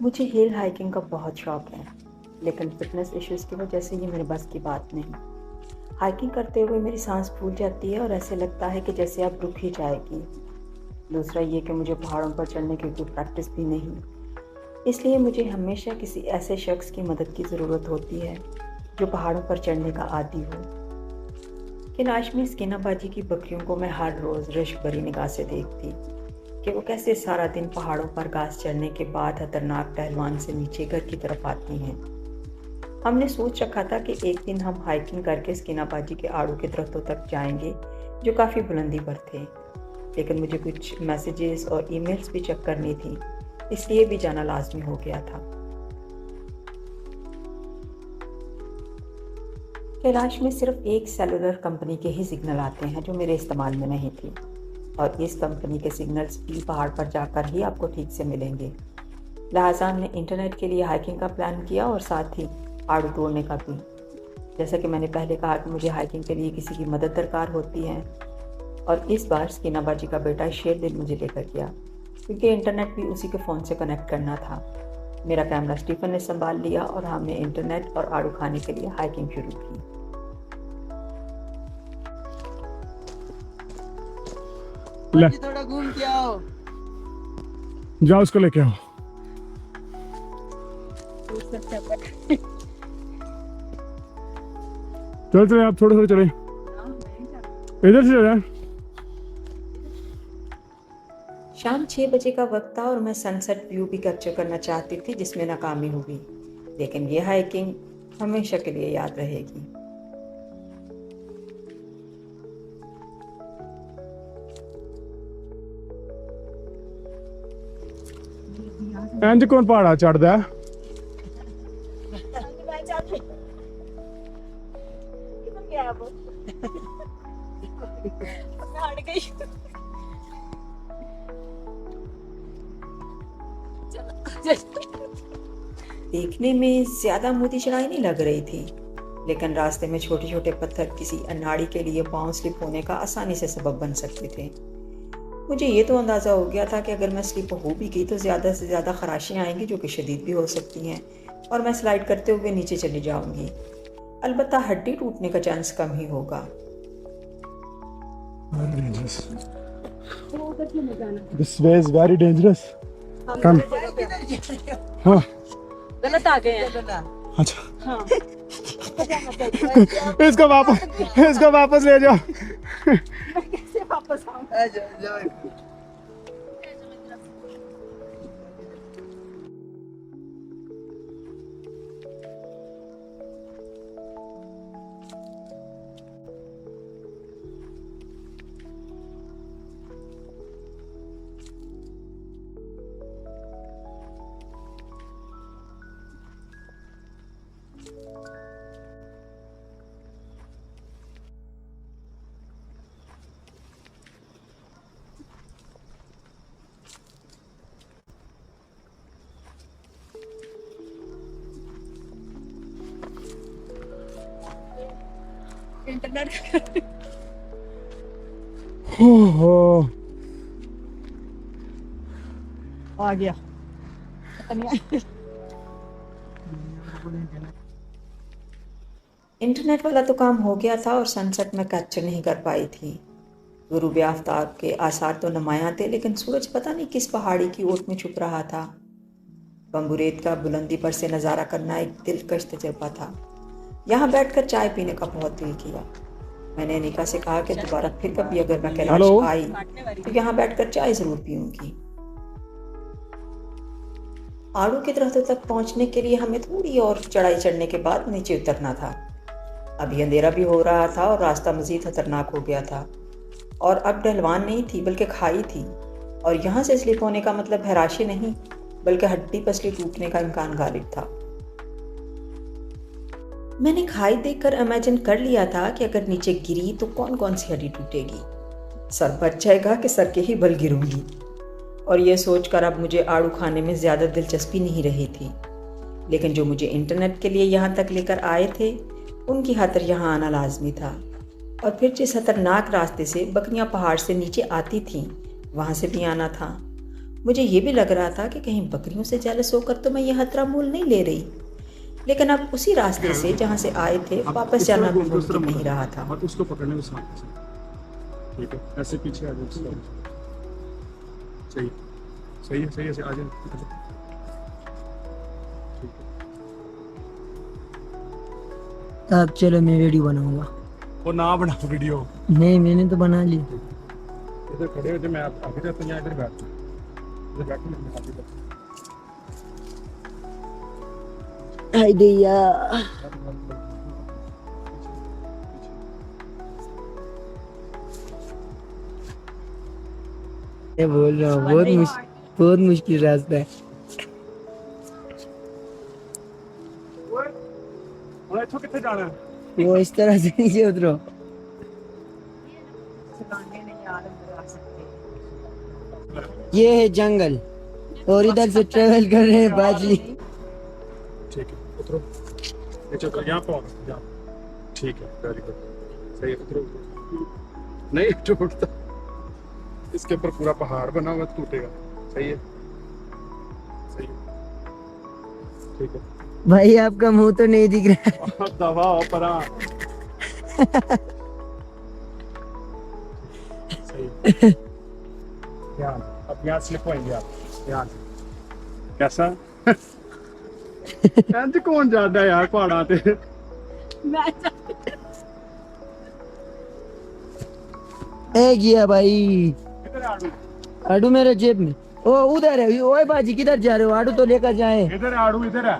मुझे हिल हाइकिंग का बहुत शौक है, लेकिन फिटनेस इश्यूज़ की वजह से ये मेरे बस की बात नहीं। हाइकिंग करते हुए मेरी सांस फूल जाती है और ऐसे लगता है कि जैसे अब रुक ही जाएगी। दूसरा ये कि मुझे पहाड़ों पर चढ़ने की कोई प्रैक्टिस भी नहीं, इसलिए मुझे हमेशा किसी ऐसे शख्स की मदद की ज़रूरत होती है जो पहाड़ों पर चढ़ने का आदी हो। कैलाश में स्किनाबाजी की बकरियों को मैं हर रोज़ रश्क भरी निगाह से देखती कि वो कैसे सारा दिन पहाड़ों पर घास चढ़ने के बाद खतरनाक पहलवान से नीचे घर की तरफ आती हैं। हमने सोच रखा था कि एक दिन हम हाइकिंग करके स्किनाबाजी के आड़ू के दरख्तों तक जाएंगे जो काफ़ी बुलंदी पर थे, लेकिन मुझे कुछ मैसेजेस और ईमेल्स भी चेक करनी थी, इसलिए भी जाना लाजमी हो गया था। कैलाश में सिर्फ एक सेलुलर कंपनी के ही सिग्नल आते हैं जो मेरे इस्तेमाल में नहीं थी, और इस कंपनी के सिग्नल्स भी पहाड़ पर जाकर ही आपको ठीक से मिलेंगे। लिहाजा हमने इंटरनेट के लिए हाइकिंग का प्लान किया और साथ ही आड़ू तोड़ने का भी। जैसा कि मैंने पहले कहा कि मुझे हाइकिंग के लिए किसी की मदद दरकार होती है, और इस बार स्किनाबाजी का बेटा शेरदिल मुझे लेकर गया, क्योंकि इंटरनेट भी उसी के फ़ोन से कनेक्ट करना था। मेरा कैमरा स्टीफन ने संभाल लिया और हमने इंटरनेट और आड़ू खाने के लिए हाइकिंग शुरू की। थोड़ा घूम के आओ। जाओ उसको लेके आओ। चल चले आप थोड़े थोड़े चले, इधर से चले। शाम 6 बजे का वक्त था और मैं सनसेट व्यू भी कैप्चर करना चाहती थी, जिसमें नाकामी हुई, लेकिन यह हाइकिंग हमेशा के लिए याद रहेगी। इंज कौन पहाड़ा चढ़दा है? देखने में ज्यादा मोटी चढ़ाई नहीं लग रही थी, लेकिन रास्ते में छोटे छोटे पत्थर किसी अनाड़ी के लिए पांव स्लिप होने का आसानी से सबब बन सकते थे। मुझे ये तो अंदाज़ा हो गया था कि अगर मैं स्लिप हो भी गई तो ज़्यादा से ज़्यादा खराशियाँ आएंगी, जो कि शदीद भी हो सकती हैं, और मैं स्लाइड करते हुए नीचे चली जाऊंगी। अलबत्ता हड्डी टूटने का चांस कम ही होगा। This way is very dangerous. Come. हाँ गलत आ गए हैं। अच्छा, हाँ। इसको वापस ले जाओ। मैं कैसे वापस आऊँ? इंटरनेट ओह, आ गया। इंटरनेट वाला तो काम हो गया था और सनसेट में कैप्चर नहीं कर पाई थी। गुरूब आफ्ताब के आसार तो नुमायां थे, लेकिन सूरज पता नहीं किस पहाड़ी की ओट में छुप रहा था। बंगुरेत का बुलंदी पर से नज़ारा करना एक दिलकश तजुर्बा था। यहाँ बैठकर चाय पीने का बहुत दिल किया। मैंने अनिका से कहा कि दोबारा फिर कभी अगर मैं कैलाश हेलो। आई तो यहाँ बैठकर चाय ज़रूर पीऊंगी। आड़ू के दरख्तों तक पहुँचने के लिए हमें थोड़ी और चढ़ाई चढ़ने के बाद नीचे उतरना था। अभी अंधेरा भी हो रहा था और रास्ता मज़ीद खतरनाक हो गया था, और अब ढलवान नहीं थी बल्कि खाई थी, और यहाँ से स्लिप होने का मतलब हैराशी नहीं बल्कि हड्डी पसली टूटने का इम्कान गालिब था। मैंने खाई देखकर इमेजिन कर लिया था कि अगर नीचे गिरी तो कौन कौन सी हड्डी टूटेगी। सर बच जाएगा कि सर के ही बल गिरूंगी, और यह सोचकर अब मुझे आड़ू खाने में ज़्यादा दिलचस्पी नहीं रही थी। लेकिन जो मुझे इंटरनेट के लिए यहाँ तक लेकर आए थे, उनकी खातिर यहाँ आना लाजमी था। और फिर जिस खतरनाक रास्ते से बकरियाँ पहाड़ से नीचे आती थीं, वहाँ से भी आना था। मुझे ये भी लग रहा था कि कहीं बकरियों से जेलस होकर तो मैं ये खतरा मोल नहीं ले रही, लेकिन अब उसी रास्ते से जहाँ से आए थे वापस जाना भी मुमकिन नहीं रहा था। और उसको पकड़ने में साथ ठीक है, ऐसे पीछे आ जाओ। सही सही है, सही है, आ जाओ। अब चलो मैं वीडियो बनाऊंगा। वो ना बनाओ वीडियो, नहीं मैंने तो बना ली। इधर खड़े हो जाओ, मैं आगे जाता हूँ, इधर बैठ जाओ, इधर बैठो, मैं आगे जाता हूँ। आई दैया मैं बोल रहा हूँ बहुत मुश्किल रास्ता है। और अच्छा कितने जाना है? वो इस तरह से नीचे उतरो। ये है जंगल और इधर से ट्रेवल कर रहे हैं बाजी। ठीक है, उतरो, नीचे उतरो, यहाँ पे यहाँ। ठीक है, वेरी गुड, सही है, उतरो। नहीं टूटता, इसके ऊपर पूरा पहाड़ बना हुआ, टूटेगा। सही है, सही है, ठीक है। भाई आपका मुंह तो नहीं दिख रहा है। दवा हो परा। सही है। ध्यान, अब यहाँ स्लिप होएंगे आप, ध्यान से। कैसा? इंज कौन जाता है यार पहाड़ा ते? ए गया भाई, किधर है आड़ू? आडू मेरे जेब में। ओ उधर है। ओए बाजी किधर जा रहे हो? आडू तो लेकर जाए। इधर है आड़ू, इधर है।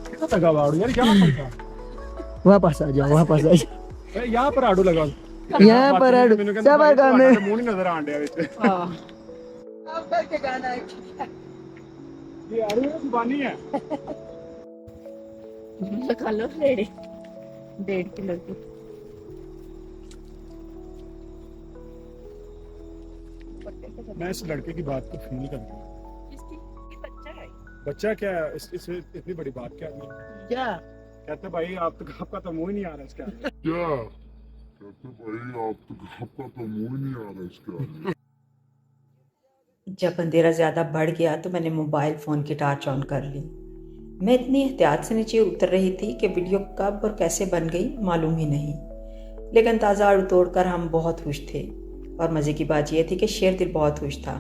किधर लगा हुआ आड़ू यार? यहाँ पर था। वापस आ जाओ, वापस आ जाओ। अरे यहाँ पर आड़ू लगा। यहाँ पर आडू सब आगा में मुंह नहीं नजर आंडे विच। हां अब करके गाना है। ये आड़ू है, जुबानी है। खा लो, 1.5 किलो की। मैं इस लड़के की बात को फील कर रहा हूँ। बच्चा क्या है? इसमें इतनी बड़ी बात क्या है? क्या कहते भाई आपका तो मुंह ही नहीं आ रहा इसके आगे। क्या कहते भाई आपका तो मुंह ही नहीं आ रहा इसके आगे। जब अंधेरा ज़्यादा बढ़ गया तो मैंने मोबाइल फ़ोन की टॉर्च ऑन कर ली। मैं इतनी एहतियात से नीचे उतर रही थी कि वीडियो कब और कैसे बन गई मालूम ही नहीं, लेकिन ताज़ा आड़ू तोड़कर हम बहुत खुश थे। और मज़े की बात यह थी कि शेर दिल बहुत खुश था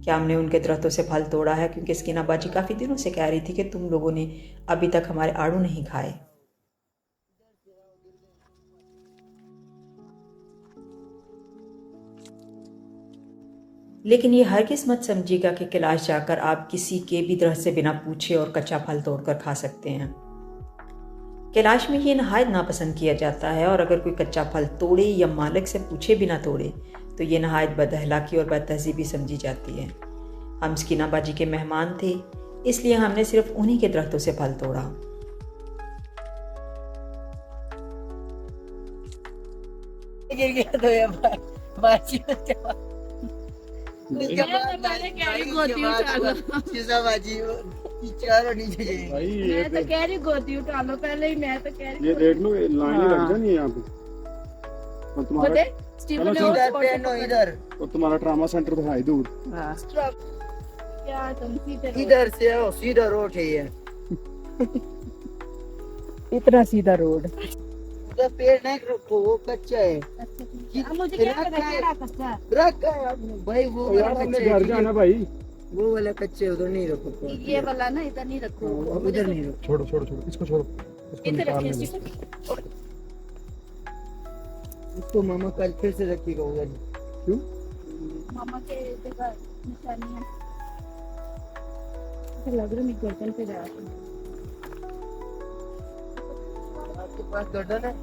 कि हमने उनके दरख्तों से फल तोड़ा है, क्योंकि स्कीना बाजी काफ़ी दिनों से कह रही थी कि तुम लोगों ने अभी तक हमारे आड़ू नहीं खाए। लेकिन ये हरगिज़ मत समझिएगा कि कैलाश जाकर आप किसी के भी दरख्त से बिना पूछे और कच्चा फल तोड़कर खा सकते हैं। कैलाश में ये नहायत नापसंद किया जाता है, और अगर कोई कच्चा फल तोड़े या मालिक से पूछे बिना तोड़े तो ये नहायत बदअखलाकी और बदतहज़ीबी समझी जाती है। हम स्कीना बाजी के मेहमान थे, इसलिए हमने सिर्फ उन्हीं के दरख्तों से फल तोड़ा। गिर गया तो ये बाजी भाई ये मैं तो कह रही गोदी उठा लो पहले ही। मैं तो कह रही ये देख लो, लाइन लग जानी है यहाँ पे। और तुम्हारा स्टीवन चलो, ने इधर और तुम्हारा ट्रामा सेंटर तो है ही दूर। क्या तुम सीधे इधर से आओ, सीधा रोड है ये। इतना सीधा रोड। उधर पेड़ नहीं रखो, वो कच्चा है। अब मुझे क्या पता क्या कच्चा रखा है आपने भाई, वो तो यार हमने घर जाना भाई। वो वाला कच्चे उधर नहीं रखो। ये वाला ना इधर नहीं रखो, उधर नहीं रखो। छोड़ो छोड़ो छोड़ो, इसको छोड़ो, इसको इधर निकाल रखिए दो। स्टीवन। इसको मामा कल फिर से रखिएगा उधर। क्यों? मामा के जगह निशानी है। तो लग रहा है गर्दन पे जा रही है। आपके पास गर्दन है?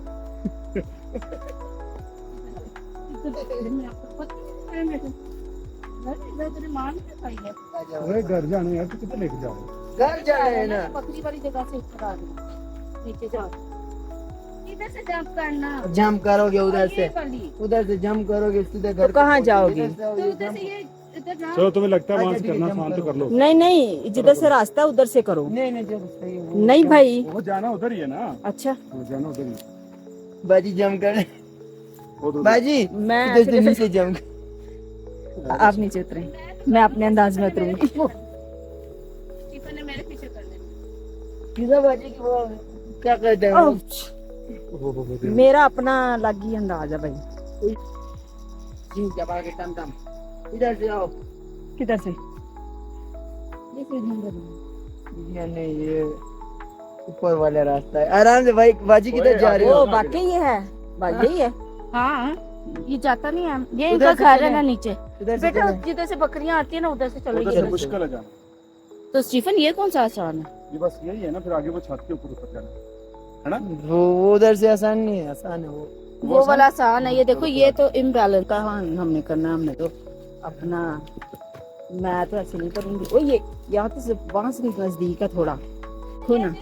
मैं आपको पता है मैं तेरे मान के खाई है। आ जाओ। अरे घर जाना यार, तू किधर लेके जा रहा है? घर जाए है ना। बकरी वाली जगह से ऊपर आ रही नीचे जाओ। इधर से जंप करना। जंप करोगे उधर ये से, वाली। उधर से जंप करोगे सीधे घर तो कहाँ जाओगे? तो उधर से ये इधर जाओ। चलो तुम्हें लगता है वहां से अच्छा, करना ठीक है, आसान तो जंप कर लो। नहीं नहीं, जिधर से रास्ता उधर से करो। नहीं नहीं जब सही है वो। नहीं भाई, वो जाना उधर ही है ना। अच्छा वो जाना उधर ही है। बाजी जंप कर। वो तो बाजी मैं इधर से सिर्फ नीचे जंप। आप नीचे उतरे, मैं अपने अंदाज में उतरूंगी। स्टीफन ने मेरे पीछे कर लिया। किधर बाजी की वो क्या कहते हैं वो? मेरा अपना अलग ही अंदाज है भाई। जी क्या बात है, टम टम इधर से आओ। किधर से? ये नहीं, ये ऊपर वाला रास्ता है। आराम से भाई, बाजी किधर जा रहे ओ हो? वाकई ये है, भाई यही है। हाँ ये जाता नहीं है, ये उधर इनका से घर चले। है ना नीचे। इधर से बेटा चलो। जिधर से बकरियां आती है ना उधर से चलो। उधर ये से मुश्किल है जाना। तो स्टीफन ये कौन सा आसान है? ये बस यही है ना, फिर आगे वो छत के ऊपर उतर जाना है ना। वो उधर से आसान नहीं है, आसान है वो। वो वाला आसान है। ये देखो ये तो इम्बैलेंस का हमने करना है। हमने तो अपना, मैं तो ऐसे नहीं करूंगी। ओ ये यहाँ तो वहां से नजदीक है थोड़ा, हो ना।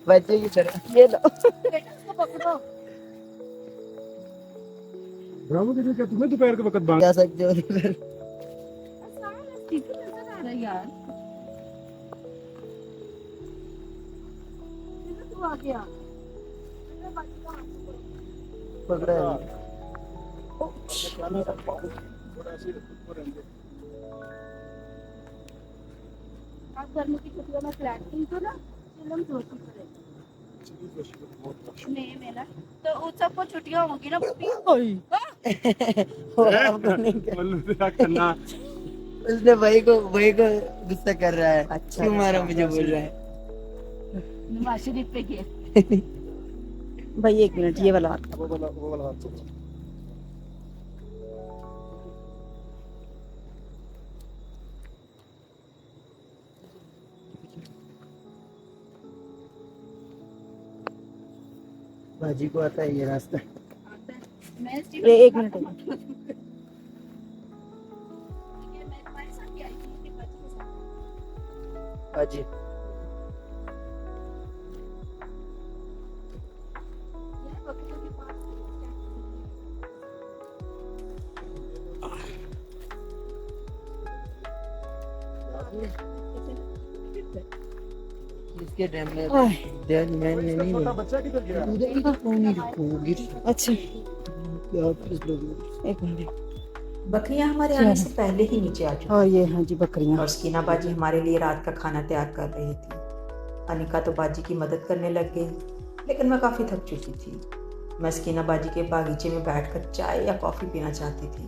बच्चे की तरह ये लो। ब्राह्मण के लिए क्या तुम्हें दोपहर के वक्त बांध जा सकते हो उधर। यार तू आ गया। पकड़ा है। आप गर्मी की छुट्टियों में फ्लैट थी तो ना फिल्म जोशी करे में ना, तो उन सबको छुट्टियां होंगी ना। वो आपको नहीं कर- उसने भाई को गुस्सा कर रहा है। अच्छा, क्यों मारा मुझे बोल रहा है। नवाज शरीफ पे गया। भाई एक मिनट, ये वाला हाथ। वो वाला हाथ से। बाजी को आता है ये रास्ता। मैं एक मिनट। मैं तुम्हारे साथ ही आई थी अपने बच्चे के साथ। बाजी ये बकरियों के पास इसके टाइम में ध्यान मैंने नहीं छोटा बच्चा किधर गया? उधर इधर कौन ही रुकोगी? अच्छा क्या एक मिनट। बकरियां हमारे आने से पहले ही नीचे आ चुकी और ये हाँ जी बकरियां। और स्कीना बाजी हमारे लिए रात का खाना तैयार कर रही थी। अनिका तो बाजी की मदद करने लग गई, लेकिन मैं काफ़ी थक चुकी थी। मैं स्कीना बाजी के बागीचे में बैठकर चाय या कॉफ़ी पीना चाहती थी,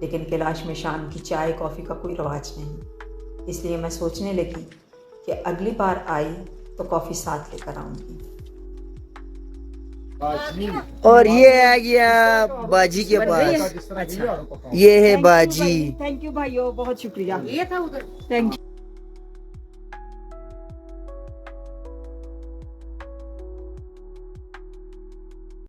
लेकिन कैलाश में शाम की चाय कॉफ़ी का कोई रवाज नहीं। इसलिए मैं सोचने लगी कि अगली बार आई तो कॉफ़ी साथ लेकर आऊँगी। और ये आ गया बाजी के पास। ये है बाजी। थैंक यू भाइयों, बहुत शुक्रिया। ये था उधर। Thank you.